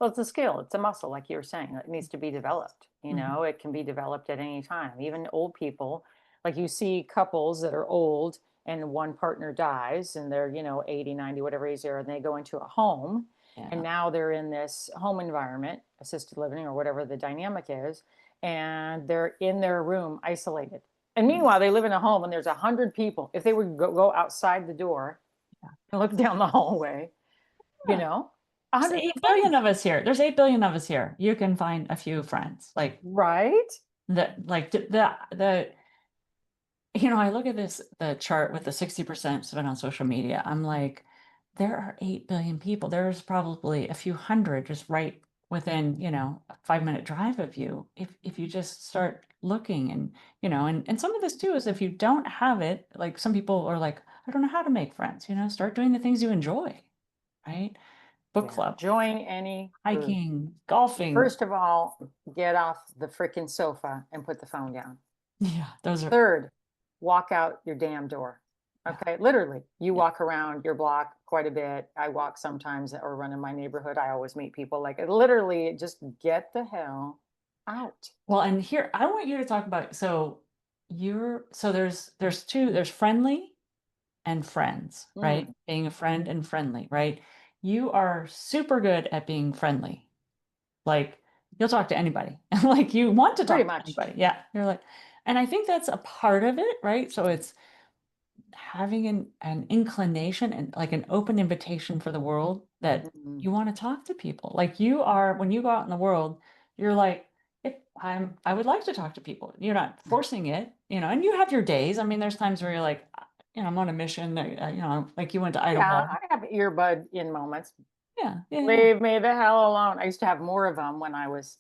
Well, it's a skill, it's a muscle, like you were saying, it needs to be developed. You Mhm. know, it can be developed at any time. Even old people, like you see couples that are old and one partner dies and they're, 80, 90, whatever age they are, and they go into a home. And Yeah. now they're in this home environment, assisted living or whatever the dynamic is, and they're in their room isolated. And Mm. meanwhile, they live in a home and there's 100 people. If they would go outside the door and look down the hallway, you Yeah. know, a There's hundred 8 billion friends, of us here. There's 8 billion of us here. You can find a few friends. right? The you know, I look at the chart with the 60% spent on social media. I'm like, there are 8 billion people. There's probably a few hundred just right within, you know, a 5-minute drive of you. If you just start looking, and, you know, and some of this too is if you don't have it, like some people are like, I don't know how to make friends, you know, start doing the things you enjoy, right? Book Yeah, club, join any group. hiking, golfing. First of all, get off the freaking sofa and put the phone down. Yeah, those are, Third, walk out your damn door. yeah, Okay, literally, you yeah. walk around your block quite a bit. I walk sometimes or run in my neighborhood. I always meet people. Like literally, just get the hell out. Well, and here I want you to talk about, so there's friendly and friends, right? Mm, Being a friend and friendly, right? You are super good at being friendly. Like you'll talk to anybody. Like you want to pretty talk to much. anybody. Yeah. You're like, and I think that's a part of it, right? So it's having an inclination and like an open invitation for the world that Mm, you want to talk to people. Like you are, when you go out in the world, you're like, if I would like to talk to people. You're not forcing it, you know, and you have your days. I mean, there's times where you're like, you know, I'm on a mission, you know, like you went to yeah, Idaho. I have earbud in moments. Yeah, yeah, yeah, Leave me the hell alone. I used to have more of them when I was,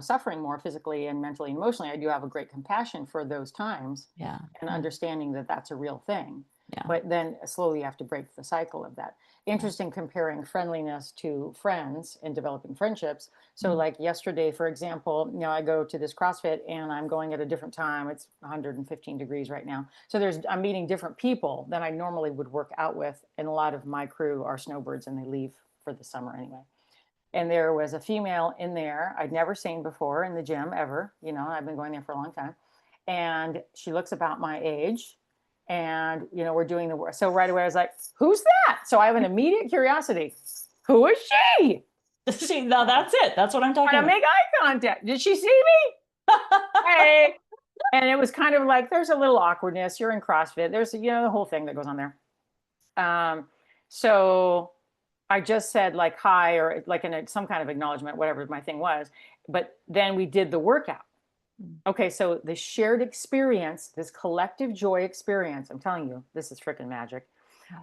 suffering more physically and mentally and emotionally. I do have a great compassion for those times yeah, and yeah, understanding that that's a real thing. yeah, But then slowly you have to break the cycle of that. yeah. Interesting comparing friendliness to friends and developing friendships. So, Mm, like yesterday, for example, I go to this CrossFit and I'm going at a different time. It's 115 degrees right now. So I'm meeting different people than I normally would work out with. And a lot of my crew are snowbirds and they leave for the summer anyway. And there was a female in there I'd never seen before in the gym ever. I've been going there for a long time. And she looks about my age. And, we're doing the work. So right away I was like, who's that? So I have an immediate curiosity. Who is she? See, now that's it. That's what I'm talking And I about. make eye contact. Did she see me? Hey. And it was kind of like, there's a little awkwardness. You're in CrossFit. There's, the whole thing that goes on there. Um, so I just said like hi or like in some kind of acknowledgement, whatever my thing was. But then we did the workout. Mm, Okay, so the shared experience, this collective joy experience, I'm telling you, this is freaking magic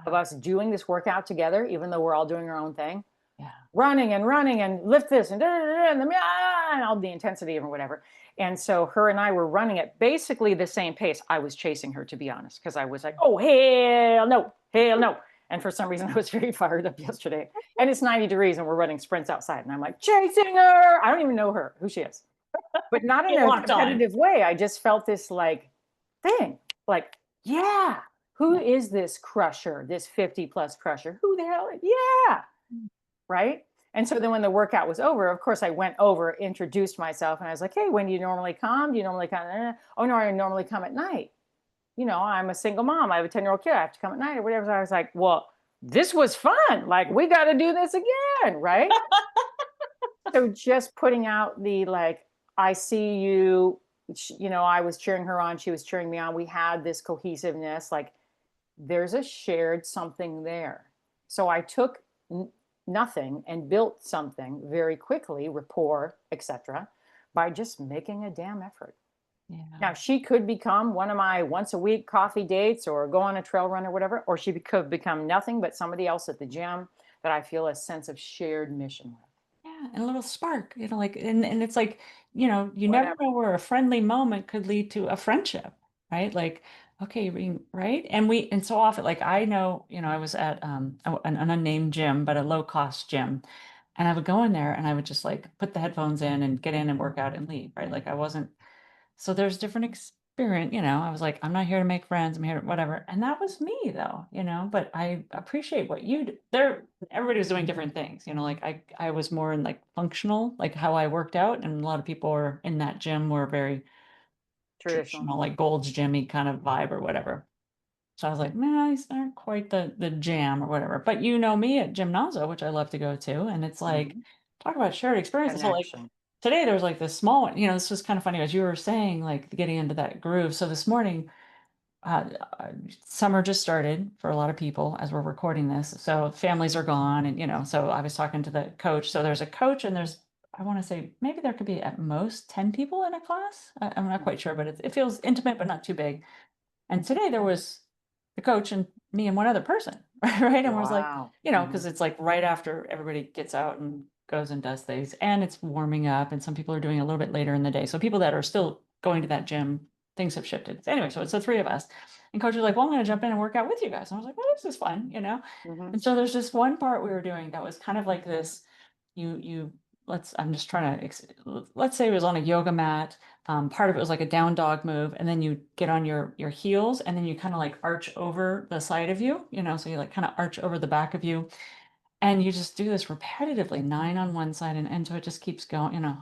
of yeah, us doing this workout together, even though we're all doing our own thing, yeah. running and lift this and, and all the intensity or whatever. And so her and I were running at basically the same pace. I was chasing her, to be honest, because I was like, oh, hell no, hell no. And for some reason, I was very fired up yesterday. And it's 90 degrees and we're running sprints outside. And I'm like, chasing her. I don't even know her, who she is, but not in You a locked on. competitive way. I just felt this like thing, like, yeah, who Yeah. is this crusher, this 50 plus crusher? Who the hell? Yeah, right. And so then when the workout was over, of course, I went over, introduced myself, and I was like, hey, when do you normally come? Do you normally come? Oh, no, I normally come at night. I'm a single mom. I have a 10-year-old kid. I have to come at night or whatever. So I was like, well, this was fun. Like, we got to do this again. Right. So just putting out the like, I see you, I was cheering her on. She was cheering me on. We had this cohesiveness. Like, there's a shared something there. So I took nothing and built something very quickly, rapport, etc., by just making a damn effort. Yeah. Now, she could become one of my once a week coffee dates or go on a trail run or whatever, or she could become nothing but somebody else at the gym that I feel a sense of shared mission with. Yeah, and a little spark, like, and it's like, you never Whatever. know where a friendly moment could lead to a friendship, right? Like, okay, right? And so often, like, I know, I was at an unnamed gym, but a low cost gym. And I would go in there and I would just like put the headphones in and get in and work out and leave, right? Like I wasn't so there's different experience, I was like, I'm not here to make friends, I'm here to whatever. And that was me though, but I appreciate what you do. Everybody was doing different things, like I was more in like functional, like how I worked out. And a lot of people were in that gym were very Traditional. traditional, like Gold's Gymmy kind of vibe or whatever. So I was like, nah, these aren't quite the jam or whatever. But you know me at Gymnazo, which I love to go to, and it's like Mm-hmm. talk about shared experiences. So like Connection. today there was like this small one, this was kind of funny as you were saying, like getting into that groove. So this morning, uh, uh, summer just started for a lot of people as we're recording this. So families are gone, and so I was talking to the coach. So there's a coach, and there's I want to say maybe there could be at most 10 people in a class. I'm not quite sure, but it feels intimate, but not too big. And today there was the coach and me and one other person, right? And was like, Wow. because Mm-hmm. it's like right after everybody gets out and goes and does things, and it's warming up, and some people are doing it a little bit later in the day. So people that are still going to that gym, things have shifted. Anyway, so it's the three of us. And coach was like, well, I'm going to jump in and work out with you guys. And I was like, well, this is fun. Mm-hmm. And so there's this one part we were doing that was kind of like this. You I'm just trying to, let's say it was on a yoga mat. Part of it was like a down dog move, and then you get on your heels, and then you kind of like arch over the side of you, so you like kind of arch over the back of you, and you just do this repetitively, 9 on one side, and so it just keeps going,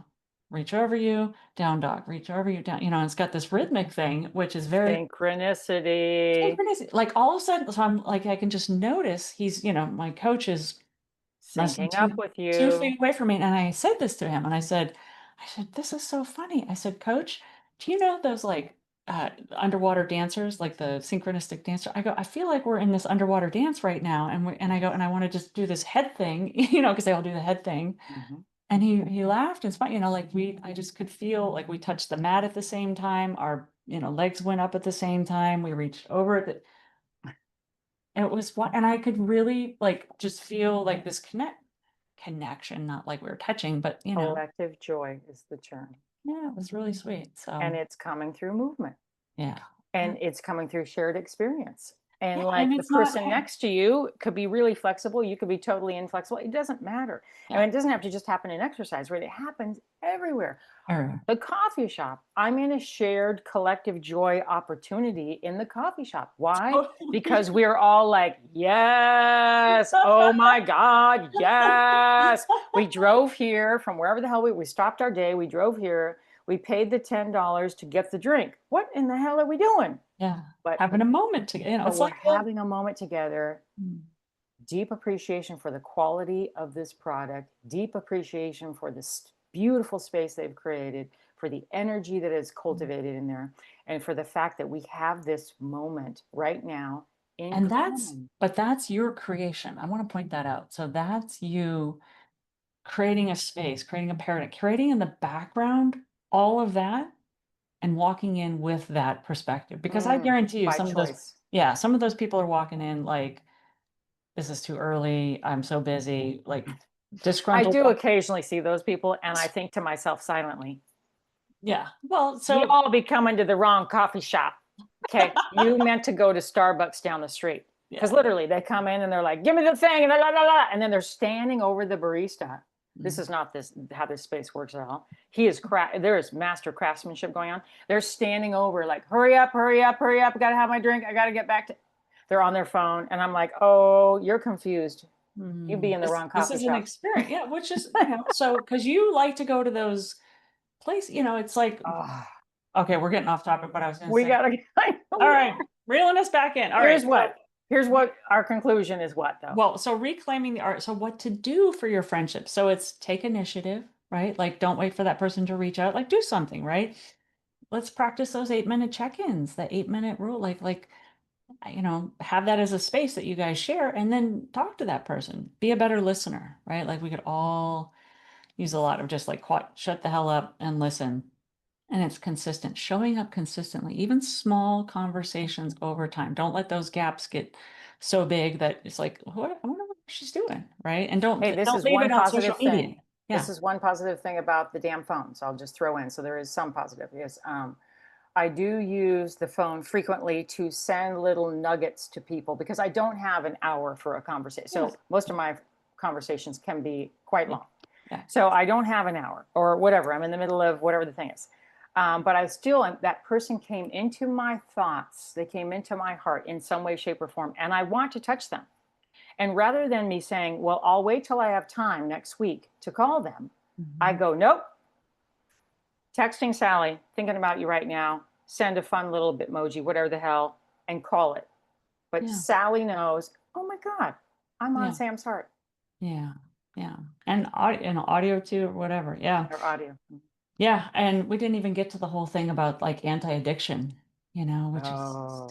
reach over you, down dog, reach over you, down, and it's got this rhythmic thing, which is very Synchronicity. synchronous. Like all of a sudden, so I'm like, I can just notice he's, my coach is less than Syncing up two with 2 feet you. away from me, and I said this to him, and I said, "This is so funny." I said, "Coach, do you know those like underwater dancers, like the synchronistic dancer?" I go, "I feel like we're in this underwater dance right now, and I go, and I want to just do this head thing, because they all do the head thing." Mm-hmm. And he laughed. It's fun, like I just could feel like we touched the mat at the same time. Our legs went up at the same time. We reached over at the it was what, and I could really like just feel like this connection, not like we were touching, but Collective joy is the term. yeah, it was really sweet. And So it's coming through movement. yeah. Yeah. And it's coming through shared experience. And Yeah, and like the it's not person next to you could be really flexible, you could be totally inflexible. It doesn't matter. I yeah. mean, it doesn't have to just happen in exercise, right? It happens everywhere. Or The coffee shop. I'm in a shared collective joy opportunity in the coffee shop. Why? totally. Because we're all like, yes, oh my God, yes. We drove here from wherever the hell we stopped our day. We drove here. We paid the $10 to get the drink. What in the hell are we doing? Yeah. But Having a moment to, but it's we're like the having a moment together, mm, deep appreciation for the quality of this product, deep appreciation for this beautiful space they've created, for the energy that is mm. cultivated in there, and for the fact that we have this moment right now in And common. that's your creation. I want to point that out. So that's you creating a space, creating a paradigm, creating in the background all of that and walking in with that perspective. Because I guarantee you By some of those, choice. yeah, some of those people are walking in like, this is too early. I'm so busy, like I disgruntled. do occasionally see those people, and I think to myself silently, Yeah. Well, you so all be coming to the wrong coffee shop. Okay. You meant to go to Starbucks down the street. Because yeah. literally they come in and they're like, give me the thing, and, blah, blah, blah, and then they're standing over the barista. This Mm. is not this how this space works at all. There is master craftsmanship going on. They're standing over like, hurry up, hurry up, hurry up. I gotta have my drink. I gotta get back to they're on their phone. And I'm like, oh, you're confused. You'd be in the wrong This coffee is an shop. experience. Yeah, which is, so because you like to go to those places, it's like, Oh, okay, we're getting off topic, but I was going to we say, gotta all right, reeling us back in. All right. here's So what. Here's what our conclusion is what though. well, so reclaiming the art. So what to do for your friendship. So it's take initiative, right? Like don't wait for that person to reach out. Like do something, right? Let's practice those 8-minute check-ins, the 8-minute rule. Like have that as a space that you guys share and then talk to that person. Be a better listener, right? Like we could all use a lot of just like shut the hell up and listen. And it's consistent, showing up consistently, even small conversations over time. Don't let those gaps get so big that it's like, what? I wonder what she's doing, right? And Hey, this don't is leave one it on social positive media. thing. Yeah. This is one positive thing about the damn phone. So I'll just throw in. So there is some positive. Yes. I do use the phone frequently to send little nuggets to people because I don't have an hour for a conversation. Yes. So most of my conversations can be quite Yeah. long. Yeah. So I don't have an hour or whatever. I'm in the middle of whatever the thing is. But I still, that person came into my thoughts. They came into my heart in some way, shape, or form, and I want to touch them. And rather than me saying, well, I'll wait till I have time next week to call them, I Mhm. go, nope, texting Sally, thinking about you right now, send a fun little Bitmoji, whatever the hell, and call it. But Yeah. Sally knows, oh my God, I'm on Yeah. Sam's heart Yeah. Yeah. And audio too, or whatever. Yeah. or audio. Yeah. And we didn't even get to the whole thing about like anti-addiction, which is, Oh,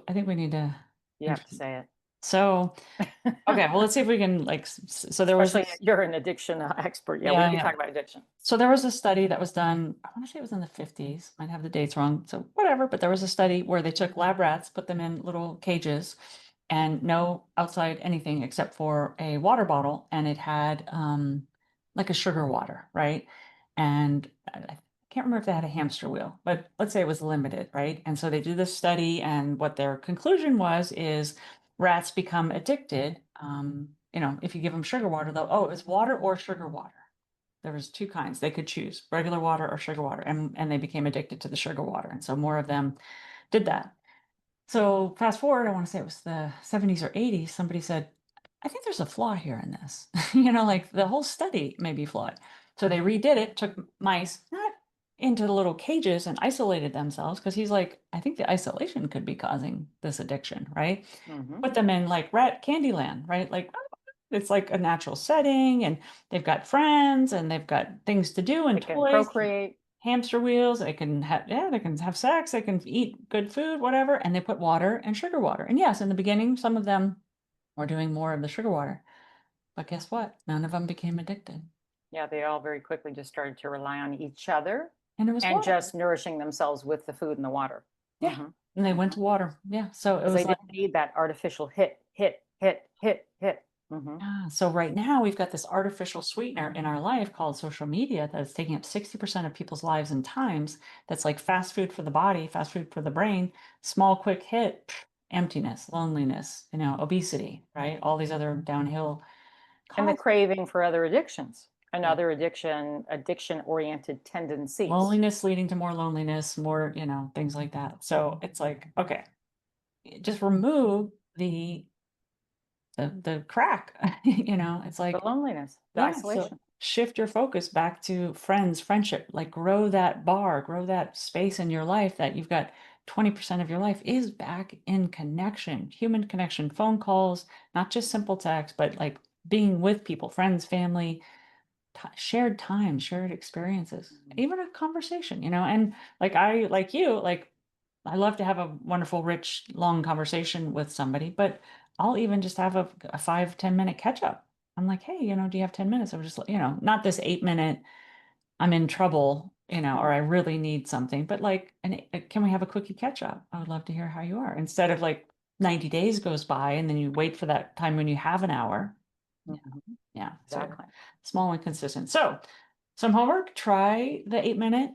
I think we need to. you have to say So, it. okay, well, let's see if we can so there was Especially this, you're an addiction expert. Yeah, yeah, we yeah. talk about addiction. So there was a study that was done, I want to say it was in the 50s, might have the dates wrong, so whatever, but there was a study where they took lab rats, put them in little cages and no outside anything except for a water bottle, and it had like a sugar water, right? And I can't remember if they had a hamster wheel, but let's say it was limited, right? And so they do this study, and what their conclusion was is rats become addicted. If you give them sugar water, they'll, oh, it was water or sugar water. There was two kinds they could choose, regular water or sugar water, and they became addicted to the sugar water, and so more of them did that. So fast forward, I want to say it was the 70s or 80s, somebody said, I think there's a flaw here in this. Like the whole study may be flawed. So they redid it, took mice not into the little cages and isolated themselves, because he's like, I think the isolation could be causing this addiction, right? Hmm. Put them in like rat candy land, right? Like it's like a natural setting, and they've got friends and they've got things to do They and can toys, procreate. hamster wheels. They can have sex, they can eat good food, whatever. And they put water and sugar water. And yes, in the beginning, some of them were doing more of the sugar water. But guess what? None of them became addicted. Yeah, they all very quickly just started to rely on each other And it was and water. just nourishing themselves with the food and the water. Yeah. Hmm. And they went Hmm. to water. Yeah. So it Because they was like, didn't need that artificial hit, hit, hit, hit, hit. Hmm. yeah. So right now we've got this artificial sweetener in our life called social media that's taking up 60% of people's lives and times. That's like fast food for the body, fast food for the brain, small, quick hit, emptiness, loneliness, obesity, right? All these other downhill And the causes. craving for other addictions and Yeah. other addiction oriented tendencies. Loneliness leading to more loneliness, more, things like that. So it's like, okay, just remove the crack, it's The like, loneliness, the yeah, so isolation. shift your focus back to friends, friendship, like grow that space in your life that you've got 20% of your life is back in connection, human connection, phone calls, not just simple text, but like being with people, friends, family, shared time, shared experiences, Mhm. even a conversation, and like you, like I love to have a wonderful, rich, long conversation with somebody, but I'll even just have a 5-10 minute catch up. I'm like, hey, do you have 10 minutes? I'm just, not this 8 minute, I'm in trouble, or I really need something, but like, can we have a quickie catch up? I would love to hear how you are, instead of like 90 days goes by and then you wait for that time when you have an hour. Mhm. Yeah. So Exactly. small and consistent. So some homework, try the 8 minute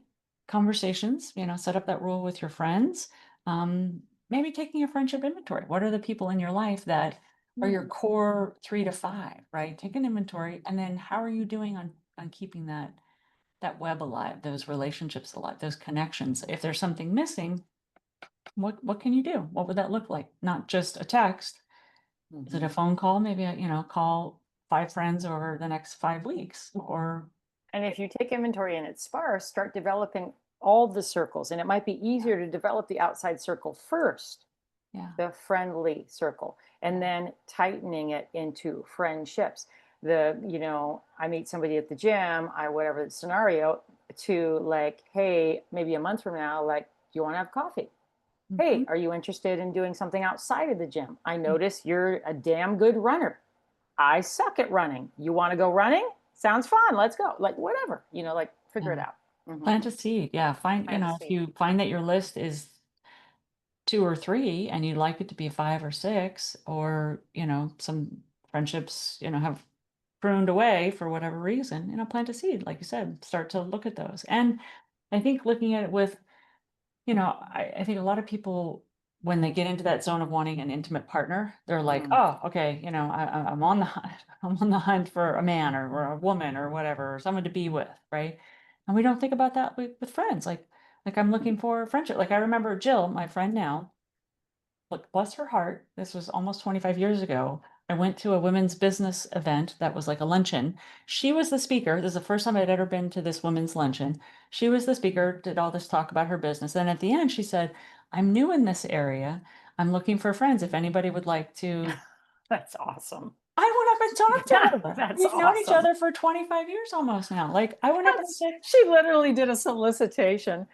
conversations, set up that rule with your friends. Maybe taking a friendship inventory. What are the people in your life that are your core 3 to 5, right? Take an inventory, and then how are you doing on keeping that web alive, those relationships alive, those connections? If there's something missing, what can you do? What would that look like? Not just a text, is it a Mhm. phone call? Maybe, call 5 friends over the next 5 weeks, or And if you take inventory and it's sparse, start developing all the circles. And it might be easier to develop the outside circle first, yeah, the friendly circle, and yeah, then tightening it into friendships. I meet somebody at the gym, whatever the scenario, to like, hey, maybe a month from now, like, do you want to have coffee? Hey, Mhm. are you interested in doing something outside of the gym? I notice you're a damn good runner. I suck at running. You want to go running? Sounds fun. Let's go. Like, whatever, like figure it Yeah. out. Hmm. Plant a seed. Yeah. Find, Plant a if seed. you find that your list is two or three and you'd like it to be five or six, or, some friendships, have pruned away for whatever reason, plant a seed, like you said, start to look at those. And I think looking at it with, I think a lot of people, when they get into that zone of wanting an intimate partner, they're like, Mm. oh, okay, I'm on the hunt, I'm on the hunt for a man or a woman or whatever, or someone to be with, right? And we don't think about that with friends. Like I'm looking for friendship. Like I remember Jill, my friend now, look, bless her heart, this was almost 25 years ago. I went to a women's business event that was like a luncheon. She was the speaker. This is the first time I'd ever been to this women's luncheon. She was the speaker, did all this talk about her business. And at the end, she said, I'm new in this area. I'm looking for friends. If anybody would like to. That's awesome. I went up and talked to her. That's We've known each awesome. other for 25 years almost now. Like I went up and said, She literally did a solicitation.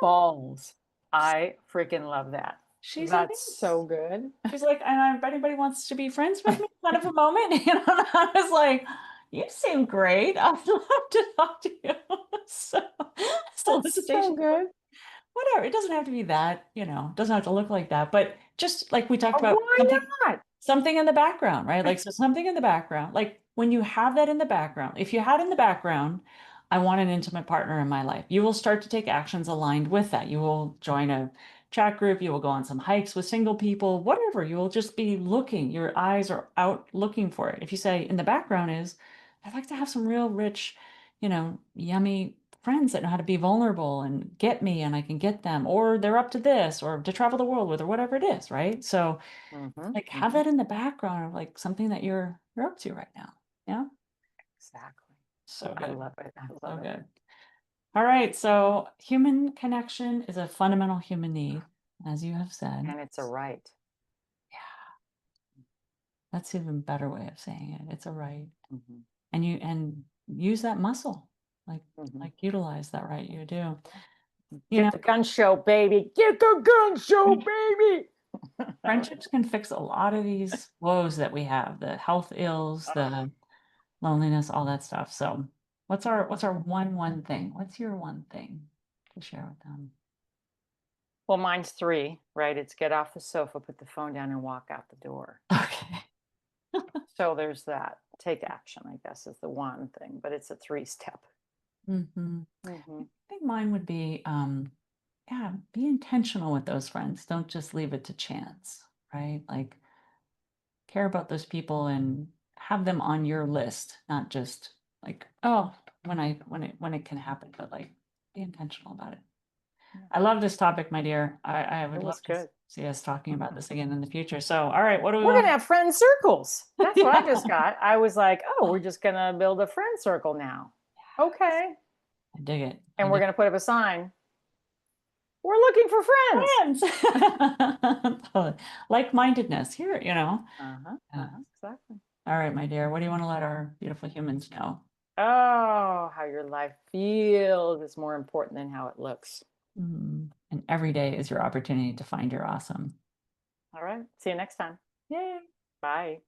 Balls. I freaking love that. she's That's amazing. so good. She's like, and if anybody wants to be friends with me, kind of a moment. And I was like, you seem great. I'd love to talk to you. So That's so solicitation, good. whatever. It doesn't have to be that, it doesn't have to look like that. But just like we talked about Why something in the background, right? Like, so something in the background, like when you have that in the background, if you had in the background, I want an intimate partner in my life, you will start to take actions aligned with that. You will join a chat group, you will go on some hikes with single people, whatever. You will just be looking, your eyes are out looking for it. If you say in the background is, I'd like to have some real rich, yummy friends that know how to be vulnerable and get me and I can get them, or they're up to this, or to travel the world with, or whatever it is, right? So not? Hmm. like have Hmm. that in the background of like something that you're up to right now. Yeah. Exactly. So I good. love it. I So love it. good. All right. So human connection is a fundamental human need, as you have said. And it's a right. Yeah. That's even better way of saying it. It's a right. Hmm. And use that muscle. Like Hmm. utilize that right. You do. You Get know, the gun show, baby. Get the gun show, baby. friendships can fix a lot of these woes that we have, the health ills, Ugh. the loneliness, all that stuff. So what's our one thing? What's your one thing to share with them? Well, mine's three, right? It's get off the sofa, put the phone down, and walk out the door. Okay. So there's that. Take action, I guess, is the one thing, but it's a three-step. Hmm. I Hmm. think mine would be, yeah, be intentional with those friends. Don't just leave it to chance, right? Like care about those people and have them on your list, not just like, oh, when it can happen, but like be intentional about it. Yeah, I love this topic, my dear. I it would was love to good. see us talking about this again in the future. So, all right, what do we We're gonna want? have friend circles. That's what I Yeah. just got. I was like, oh, we're just gonna build a friend circle now. Okay. I dig it. I And we're dig gonna put up a sign. We're looking for friends. friends. Totally. Like-mindedness here, Uh-huh. Yeah. Uh-huh. Exactly. All right, my dear. What do you want to let our beautiful humans know? Oh, how your life feels is more important than how it looks. And every day is your opportunity to find your awesome. All right. See you next time. Yay. Bye.